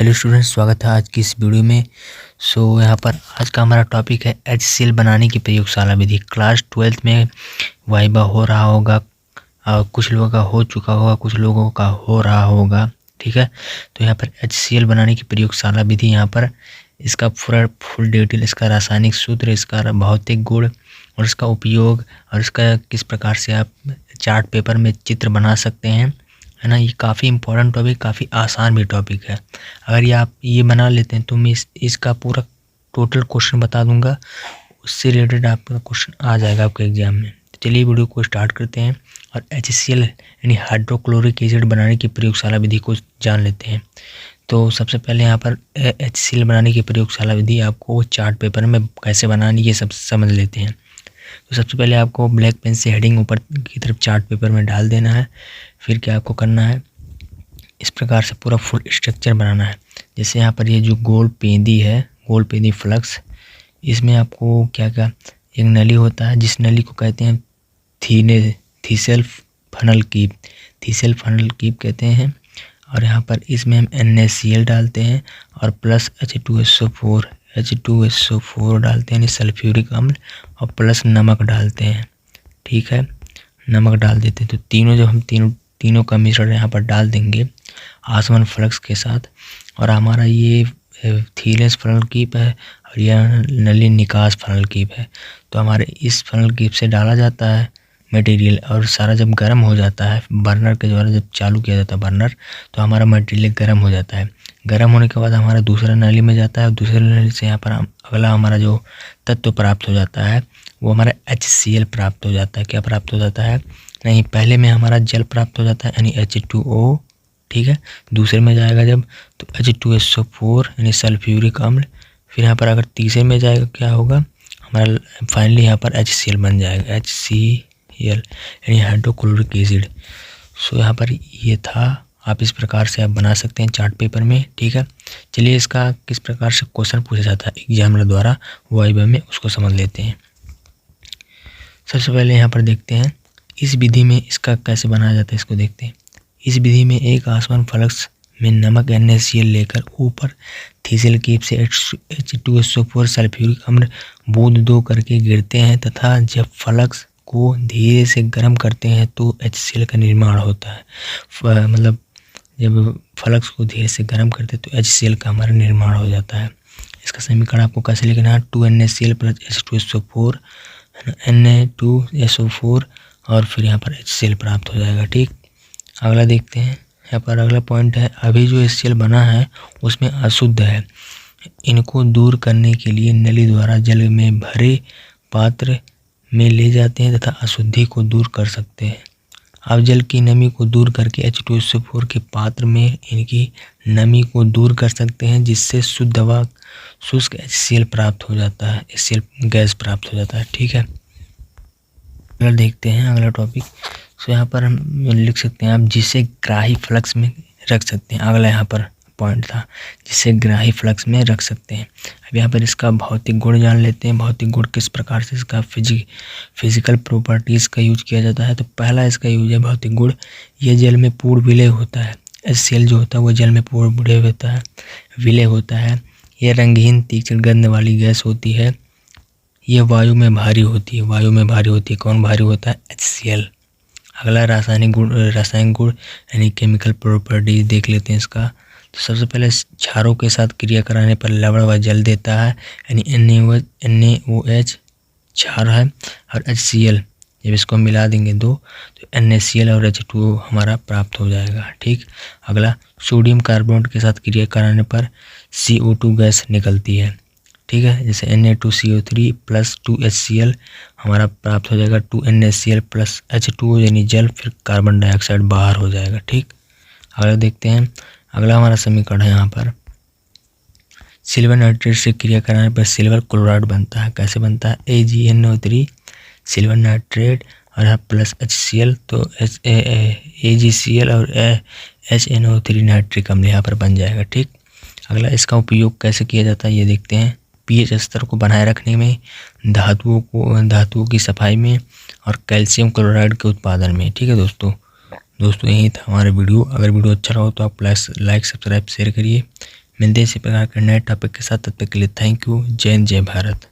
Hello students, स्वागत है आज की इस वीडियो में। यहाँ पर आज का हमारा टॉपिक है HCl बनाने की प्रयोगशाला विधि। क्लास 12th में वाइवा हो रहा होगा, कुछ लोगों का हो चुका होगा, कुछ लोगों का हो रहा होगा। ठीक है, तो यहाँ पर HCl बनाने की प्रयोगशाला विधि, यहाँ पर इसका पूरा फुल डिटेल, इसका रासायनिक सूत्र, इसका भौतिक गुण और इसका उपयोग और इसका किस प्रकार से आप चार्ट पेपर में चित्र बना सकते हैं, है ना। ये काफ़ी इंपॉर्टेंट टॉपिक, काफ़ी आसान भी टॉपिक है। अगर ये आप ये बना लेते हैं तो मैं इसका पूरा टोटल क्वेश्चन बता दूंगा, उससे रिलेटेड आपका क्वेश्चन आ जाएगा आपके एग्जाम में। तो चलिए वीडियो को स्टार्ट करते हैं और HCl यानी हाइड्रोक्लोरिक एसिड बनाने की प्रयोगशाला विधि को जान लेते हैं। तो सबसे पहले यहाँ पर HCl बनाने की प्रयोगशाला विधि आपको चार्ट पेपर में कैसे बनानी ये सब समझ लेते हैं। तो सबसे पहले आपको ब्लैक पेन से हेडिंग ऊपर की तरफ चार्ट पेपर में डाल देना है। फिर क्या आपको करना है, इस प्रकार से पूरा फुल स्ट्रक्चर बनाना है। जैसे यहाँ पर ये जो गोल पेंदी है, गोल पेंदी फ्लक्स, इसमें आपको क्या क्या, एक नली होता है जिस नली को कहते हैं थीसेल फनल कीप, थीसेल फनल कीप कहते हैं। और यहाँ पर इसमें हम NaCl डालते हैं और प्लस H2SO4 डालते हैं, यानी सल्फ्यूरिक अम्ल, और प्लस नमक डालते हैं। ठीक है, नमक डाल देते हैं। तो तीनों जब हम तीनों का मिश्रण यहाँ पर डाल देंगे आसमान फ्लक्स के साथ, और हमारा ये थीलेस फनल कीप है और यह नली निकास फनल कीप है। तो हमारे इस फनल कीप से डाला जाता है मटेरियल, और सारा जब गर्म हो जाता है बर्नर के द्वारा, जब चालू किया जाता है बर्नर, तो हमारा मटेरियल गर्म हो जाता है। गर्म होने के बाद हमारा दूसरा नली में जाता है और दूसरे नली से यहाँ पर अगला हमारा जो तत्व प्राप्त हो जाता है वो हमारा HCl प्राप्त हो जाता है। क्या प्राप्त हो जाता है, नहीं, पहले में हमारा जल प्राप्त हो जाता है यानी H2O। ठीक है, दूसरे में जाएगा जब तो H2SO4 यानी सल्फ्यूरिक अम्ल। फिर यहाँ पर अगर तीसरे में जाएगा क्या होगा, हमारा फाइनली यहाँ पर HCl बन जाएगा, HCl यानी हाइड्रोक्लोरिक एसिड। यहाँ पर ये था, आप इस प्रकार से आप बना सकते हैं चार्ट पेपर में। ठीक है, चलिए इसका किस प्रकार से क्वेश्चन पूछा जाता है एग्जामिनर द्वारा वाइवा में, उसको समझ लेते हैं। सबसे पहले यहाँ पर देखते हैं इस विधि में इसका कैसे बनाया जाता है, इसको देखते हैं। इस विधि में एक आसमान फ्लक्स में नमक NaCl लेकर ऊपर थीसेल कीप से H2SO4 सल्फ्यूरिक अम्ल बूंद 2 करके गिरते हैं, तथा जब फ्लक्स को धीरे से गर्म करते हैं तो HCl का निर्माण होता है। मतलब जब फ्लक्स को धीरे से गर्म करते हैं तो HCl का हमारा निर्माण हो जाता है। इसका समीकरण आपको कैसे लिखना है, 2NaCl प्लस H2SO4 Na2SO4 और फिर यहाँ पर HCl प्राप्त हो जाएगा। ठीक, अगला देखते हैं। यहाँ पर अगला पॉइंट है, अभी जो HCl बना है उसमें अशुद्ध है, इनको दूर करने के लिए नली द्वारा जल में भरे पात्र में ले जाते हैं तथा अशुद्धि को दूर कर सकते हैं। अब जल की नमी को दूर करके H2SO4 के पात्र में इनकी नमी को दूर कर सकते हैं, जिससे शुद्ध व शुष्क HCl प्राप्त हो जाता है, HCl गैस प्राप्त हो जाता है। ठीक है, अगला देखते हैं अगला टॉपिक। यहाँ पर हम लिख सकते हैं आप जिसे ग्राही फ्लक्स में रख सकते हैं। अगला यहाँ पर पॉइंट था जिसे ग्राही फ्लक्स में रख सकते हैं। अब यहाँ पर इसका भौतिक गुण जान लेते हैं। भौतिक गुण किस प्रकार से, इसका फिजिकल प्रॉपर्टीज़ का यूज किया जाता है। तो पहला इसका यूज है भौतिक गुण, ये जल में पूर्ण विलय होता है। HCl जो होता है वो जल में पूर्ण विलय होता है। यह रंगहीन तीक्ष्ण गंध वाली गैस होती है। यह वायु में भारी होती है। कौन भारी होता है, HCl। अगला रासायनिक गुण यानी केमिकल प्रॉपर्टीज देख लेते हैं इसका। तो सबसे पहले क्षारों के साथ क्रिया कराने पर लवण व जल देता है, यानी NaOH क्षार है, और HCl जब इसको मिला देंगे दो तो NaCl और H2O हमारा प्राप्त हो जाएगा। ठीक, अगला सोडियम कार्बोनेट के साथ क्रिया कराने पर CO2 गैस निकलती है। ठीक है, जैसे Na2CO3 प्लस 2HCl हमारा प्राप्त हो जाएगा, 2NaCl प्लस H2O यानी जल, फिर कार्बन डाइऑक्साइड बाहर हो जाएगा। ठीक, अगला देखते हैं। अगला हमारा समीकरण है यहाँ पर सिल्वर नाइट्रेट से क्रिया कराने पर सिल्वर क्लोराइड बनता है। कैसे बनता है, AgNO3 सिल्वर नाइट्रेट और यहाँ प्लस HCl, तो AgCl और HNO3 नाइट्रिक अम्ल यहाँ पर बन जाएगा। ठीक, अगला इसका उपयोग कैसे किया जाता है ये देखते हैं। pH स्तर को बनाए रखने में, धातुओं की सफाई में और कैल्शियम क्लोराइड के उत्पादन में। ठीक है दोस्तों यही था हमारा वीडियो। अगर वीडियो अच्छा रहा हो तो आप लाइक सब्सक्राइब शेयर करिए। मिलते हैं इसी प्रकार के नए टॉपिक के साथ। तब तक के लिए थैंक यू। जय हिंद, जय भारत।